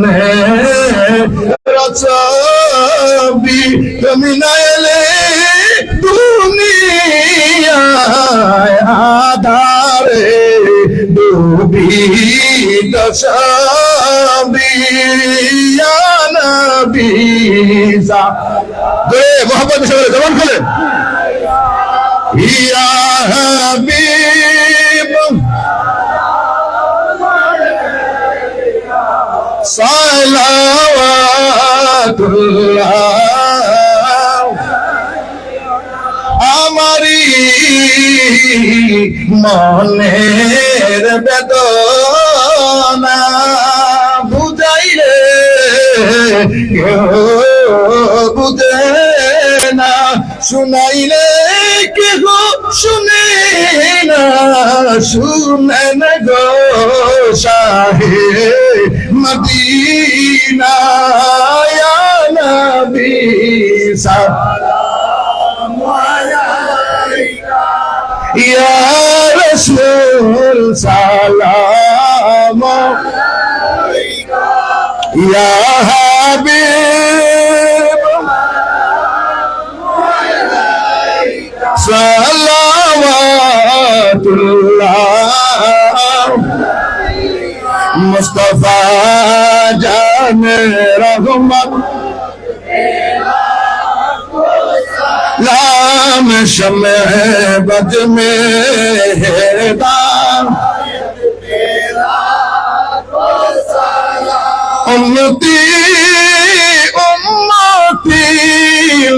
जाने रसाबी कमी न एले दुनिया आधारे डूबी दशाबी या नबी सा मोहब्बत से जबान खोले या हबीब सलावतुल्लाह हमारी मनेर बेदना बुझाइले बुझे ना सुनाइले के हो सुने ना सुनन गो शाहे मदीना या नबी सलाम अलैका या रसूल सलाम अलैका या हबीब सलावतुल्लाह मुस्तफा जाने रहमत नाम शमे बज में उम्मती उम्मती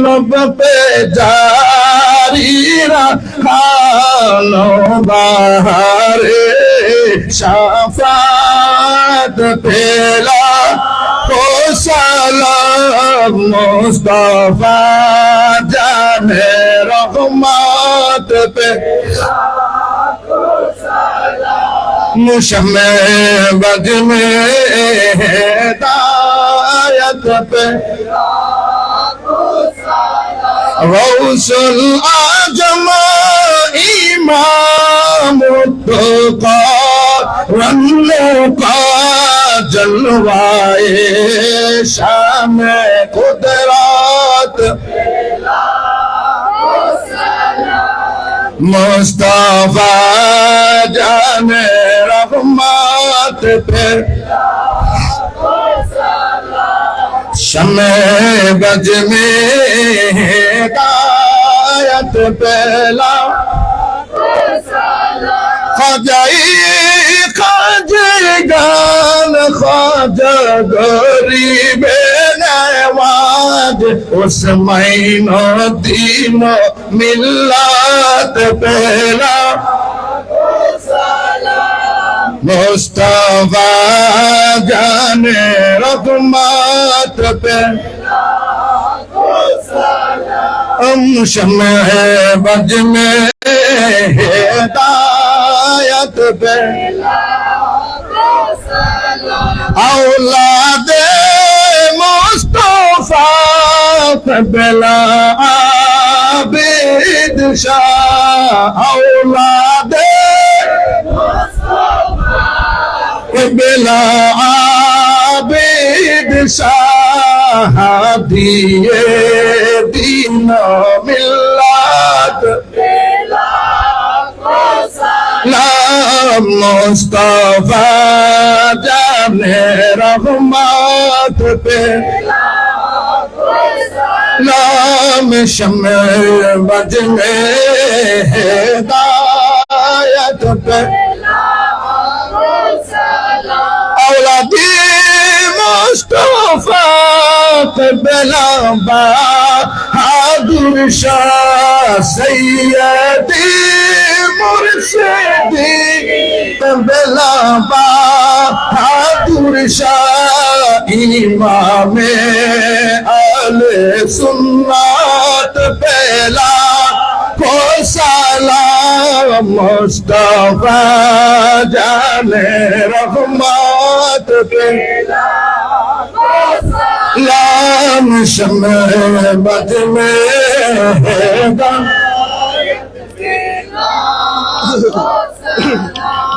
लब पे जारी रखानो बाहरे शफात पेला को सलाम मुस्तफा जाने रहमत पे मुशम्मे बज में हिदायत पे गौसुल आजम इमाम मुत्तका रन्नो का जलवाए शाम कुदरत मुस्तफा जाने रहमत पे शमे बज में हिदायत पेला ख्वाजाई ख्वाजे गान ख्वाजा गरीब नवाज उस महीनो दीनो मिल्लत पेला मुस्तफा जाने रहमत पे शमे बज में हिदायत पे औलादे मुस्तफा बेला आबिद शाह औलादे बेला आबिद शाह दिए दीन मिल्लत नाम मुस्तफा जाने रहमत पे नाम शमे बज में हिदायत पे औलादी मुस्तफा बेला बहादुर शाह सैयदी मुर्शिदी बेला बहादुर शाह इमाम अहले सुन्नत बेला को सलाम मुस्तफा जाने रहमत पे लाम शमे बज में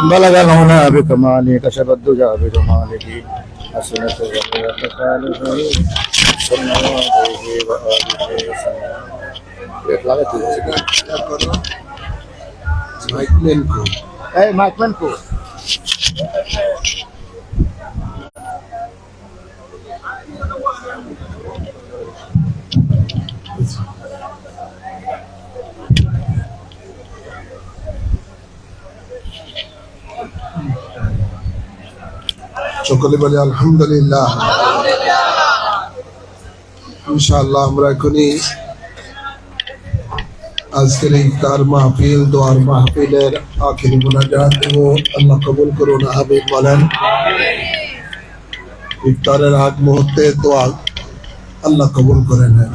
बलगल होना बिकमाली कशबद्दुजा बिजमालिही حسنة وتقاله صلى الله عليه وآله وسلم. Hey, Mike Manco. সকলে বলে আলহামদুলিল্লাহ। ইনশাআল্লাহ আমরা এখনই আজকের ইফতার মাহফিল, দোয়ার মাহফিলের আখিরি মুনাজাত দেব। আল্লাহ কবুল করুন, আমিন বলেন। ইফতারের আগ মুহূর্তে দোয়া আল্লাহ কবুল করে নেন।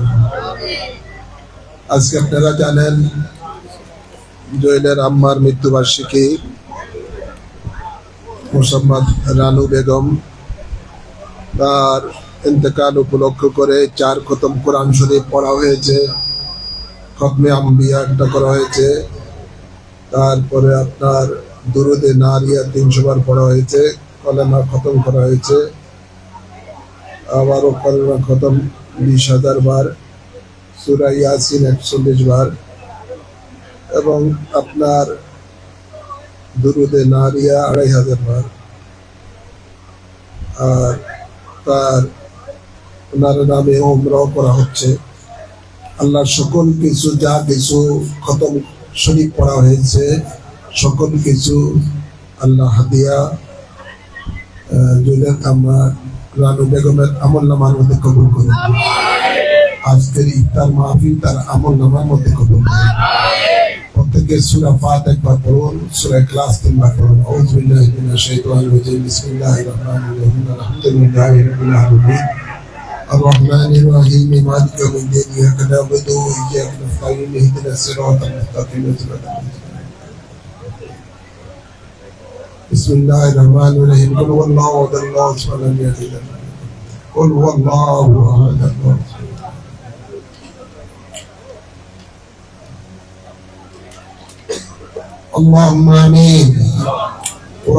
আজকে আপনারা জানেন জুয়েলের আম্মার মৃত্যুবার্ষিকী। মোসাম্মদ রানু বেগম তার ইন্তেকাল উপলক্ষ করে 4 খতম কোরআন শরীফ পড়া হয়েছে, খতমে আম্বিয়া একটা করা হয়েছে, তারপরে আপনার দুরুদে নারিয়া 300 বার পড়া হয়েছে, কলেমা খতম করা হয়েছে, আবারও কলেমা খতম 20,000 বার, সূরা ইয়াসিন 41 বার এবং আপনার দুরুদে নারিয়া 2,500 বার। আর তার ওনার নামে উমরাও করা হচ্ছে। আল্লাহর সকল কিছু যা কিছু খতম শরীফ পড়া হয়েছে সকল কিছু আল্লাহ হাদিয়া জুয়েলের আম্মা রানু বেগমের আমল নামার মধ্যে কবুল করুন। আজকের ইফতার মাহফিল তার আমল নামার মধ্যে কবুল করুন। প্রত্যেকে সূরা ফাতিহা একবার পড়ুন, সূরা ইখলাস 3 বার পড়ুন। আউযু বিল্লাহি মিনাশ শাইতানির রাজিম। বিসমিল্লাহির রহমানির রহিম। আলহামদুলিল্লাহি রাব্বিল আলামিন। আর-রাহমানির রহিম। মালিকি ইয়াউমিদ্দিন। ইয়াকা না'বুদু ওয়া ইyyaka নাস্তাঈন। ইহদিনাস সিরাতাল মুস্তাকিম। বিসমিল্লাহির রহমানির রহিম। কুল হুয়াল্লাহু আহাদ আল্লাহু সামাদ লাম ইয়ালিদ ওয়া লাম ইউলাদ। কুল হুয়াল্লাহু আহাদ। اللهم آمين.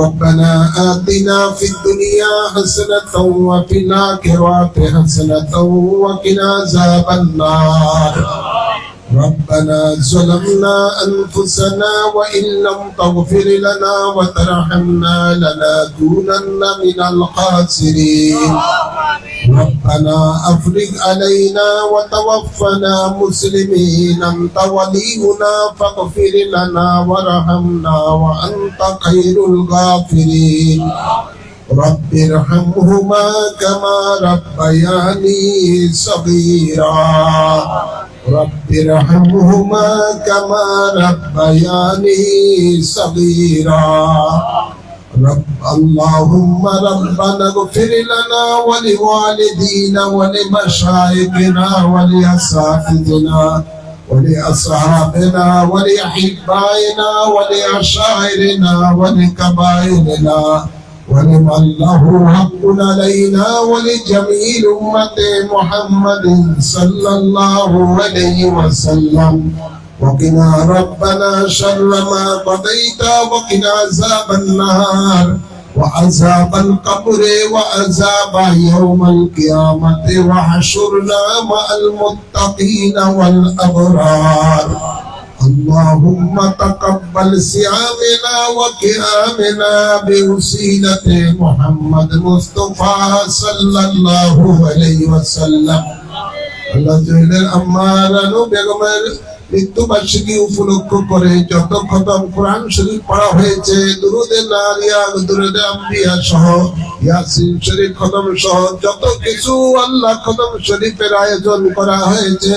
ربنا آتنا في الدنيا حسنة وفي الآخرة حسنة وقنا عذاب النار. ربنا ظلمنا أنفسنا وإن لم تغفر لنا وترحمنا لنكونن من الخاسرين. ربنا أفرغ علينا وتوفنا مسلمين. أنت ولينا فاغفر لنا وارحمنا وأنت خير الغافرين. رب ارحمهما كما ربياني صغيرا. رب ارحمهما كما ربياني صغيرا. اللهم ربنا اغفر لنا ولوالدينا ولمشايخنا ولأساتذتنا ولأصحابنا ولأحبائنا ولأشاعرنا ولكبائرنا ولمن له حق علينا ولجميع أمة محمد صلى الله عليه وسلم. وقنا ربنا شر ما قضيت وقنا عذاب النار وعذاب القبر وعذاب يوم القيامة وحشرنا مع المتقين والأبرار. اللهم تقبل صيامنا وقيامنا بوسيلة محمد مصطفى صلى الله عليه وسلم. আল্লাহ জুয়েলের আম্মা রানু বেগমের মৃত্যুবার্ষিকী উপলক্ষ করে যত খতম কোরআন শরীফ পড়া হয়েছে, দুরুদে নারিয়া, দুরুদে আম্বিয়া সহ ইয়াসিন শরীফ খতম সহ যত কিছু আল্লাহ খতম শরীফের আয়োজন করা হয়েছে,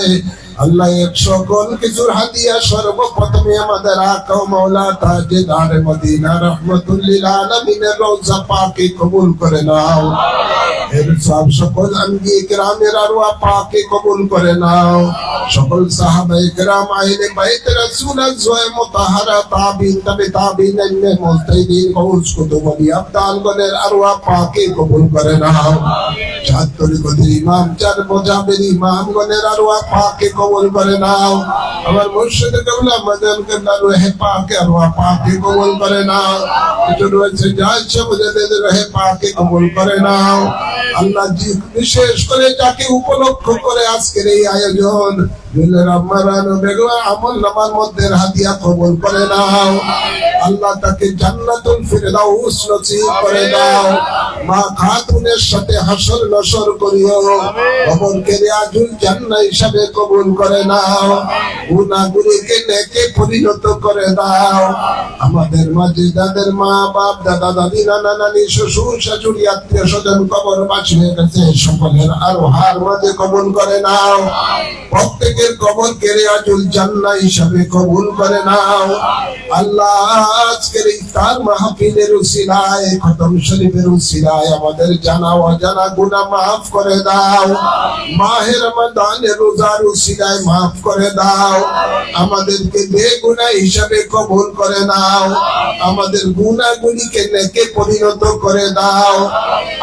আল্লাহ এক সকল কিছুর হাদিয়া সর্বপ্রথমে আমাদের আকা ও মাওলা তাজদার মদিনা রহমাতুল লিল আলামিনের রওজা পাকে কবুল করে নাও। এর সব সকল আম্বিয়ে কেরামের আরওয়াহ পাকে কবুল করে নাও। সকল সাহাবায়ে কেরাম, আহলে বাইত রাসূল, আজওয়ায়ে মুতাহহারা, তাবিঈন, তাবে তাবিঈন, মুজতাহিদিন, গাউস, কুতুব, ওলি, আবদাল গণের আরওয়াহ পাকে কবুল করে নাও। চার তরিকতের ইমাম, চার মজাবের ইমাম গণের আরওয়াহ পাকে কবুল করে নাও। আমার মুর্শিদ কেবলা মদন কেবলা রূহে পাকে আরওয়াহ পাকে কবুল করে নাও। এটা রয়েছে যার সবদের রূহে পাকে কবুল করে নাও। আল্লাহ জি বিশেষ করে যাকে উপলক্ষ করে আজকের এই আয়োজন, আমল নামার মধ্যে হাদিয়া কবুল করে নাও। আল্লাহ তাকে জান্নাতুল ফিরদাউস নসিব করে দাও। মা খাতুনের সাথে হাসর নসর করিও, কবরকে রিয়াজুল জান্নাহ হিসাবে কবুল করে নাও। গুনাহগুলিকে নেকে পরিণত করে দাও। আমাদের মাঝে যাদের মা বাপ, দাদা দাদি, নানা নানি, শ্বশুর শাশুড়ি, আত্মীয় স্বজন কবরবাসী হয়ে গেছে, সকলের আরওয়াহের মাঝে কবুল করে নাও। প্রত্যেকের কবরকে রিয়াজুল জান্নাহ হিসাবে কবুল করে নাও। আল্লাহ আজকের ইফতার মাহফিলের উসিলায়, খতম শরীফের উসিলায় আমাদের জানা অজানা গুনাহ মাফ করে দাও। মাহে রমাদানের রোজার উসিলায় মাফ করে দাও। আমাদেরকে বেগুনাহ হিসাবে কবুল করে নাও। আমাদের গুনাহগুলিকে নেকে পরিণত করে দাও।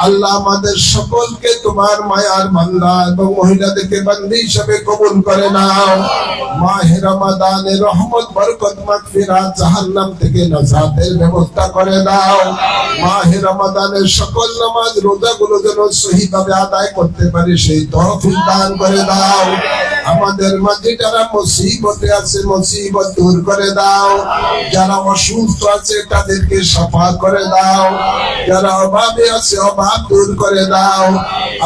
আল্লাহ আমাদের সকলকে তোমার মায়ার বান্দা এবং মহিলাদেরকে বান্দি হিসাবে কবুল করে নাও। মাহে রমাদানের রহমত, বরকত, মাগফিরাত, জাহান্নাম থেকে নাজাতের ব্যবস্থা করে দাও। মাহে রমাদানের সকল নামাজ রোজাগুলো যেন সহিভাবে আদায় করতে পারি সেই তৌফিক দান করে দাও। আমাদের মাঝে যারা মুসিবতে আছে মুসিবত দূর করে দাও। যারা অসুস্থ আছে তাদেরকে সাফা করে দাও। যারা অভাবে আছে অভাব দূর করে দাও।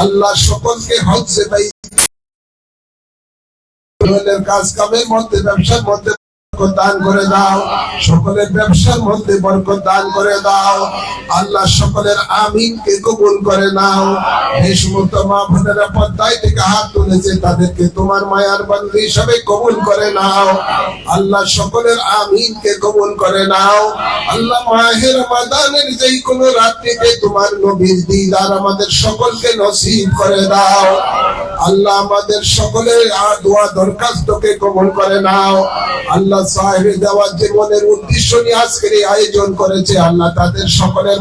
আল্লাহ সকলকে হজ্জে বাইত কাজ কামের মধ্যে, ব্যবসার মধ্যে দান করে দাও। সকলের ব্যবসার মধ্যে বরকত দান করে দাও। আল্লাহ সকলের আমিনকে কবুল করে নাও। এই সমস্ত মা বোনেরা পর্দায় থেকে হাত তুলেছে, তাদেরকে তোমার মায়ার বান্দি হিসাবে কবুল করে নাও। আল্লাহ সকলের আমিনকে কবুল করে নাও। আল্লাহ মাহে রমাদানের যেই কোনো রাত্রিতে তোমার নবীর দিদার আমাদের সকলকে নসিব করে দাও। আল্লাহ আমাদের সকলের দোয়া দরখাস্তকে কবুল করে নাও। আল্লাহ সাহেব দেওয়ার যে মনের উদ্দেশ্য নিয়ে আজকের এই আয়োজন করেছে, আল্লাহ তাদের সকলের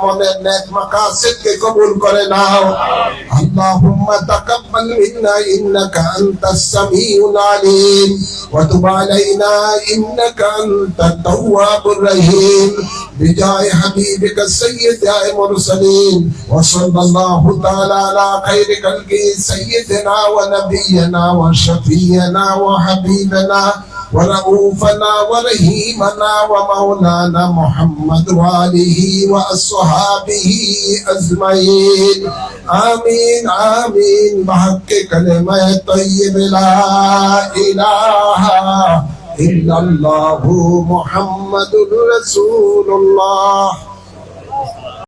মনের নেক মাকাসিদকে কবুল করে নাও। আল্লাহুম্মা তাকাব্বাল মিন্না ইন্নাকা আনতাস সামিউল আলিম ওয়া তুব আলাইনা ইন্নাকা আনতাত তাওয়াবুর রহিম বিজায় হাবিবিকা সাইয়্যিদাল মুরসালিন ওয়া সাল্লাল্লাহু তাআলা আলা খায়রি খালকি সাইয়্যিদিনা ওয়া নাবিয়িনা ওয়া শাফিয়িনা ওয়া হাবিবানা ورؤوفنا ورحيمنا ومولانا محمد وآله وأصحابه أجمعين آمين آمين بحق كلمة طيب لا إله إلا الله محمد رسول الله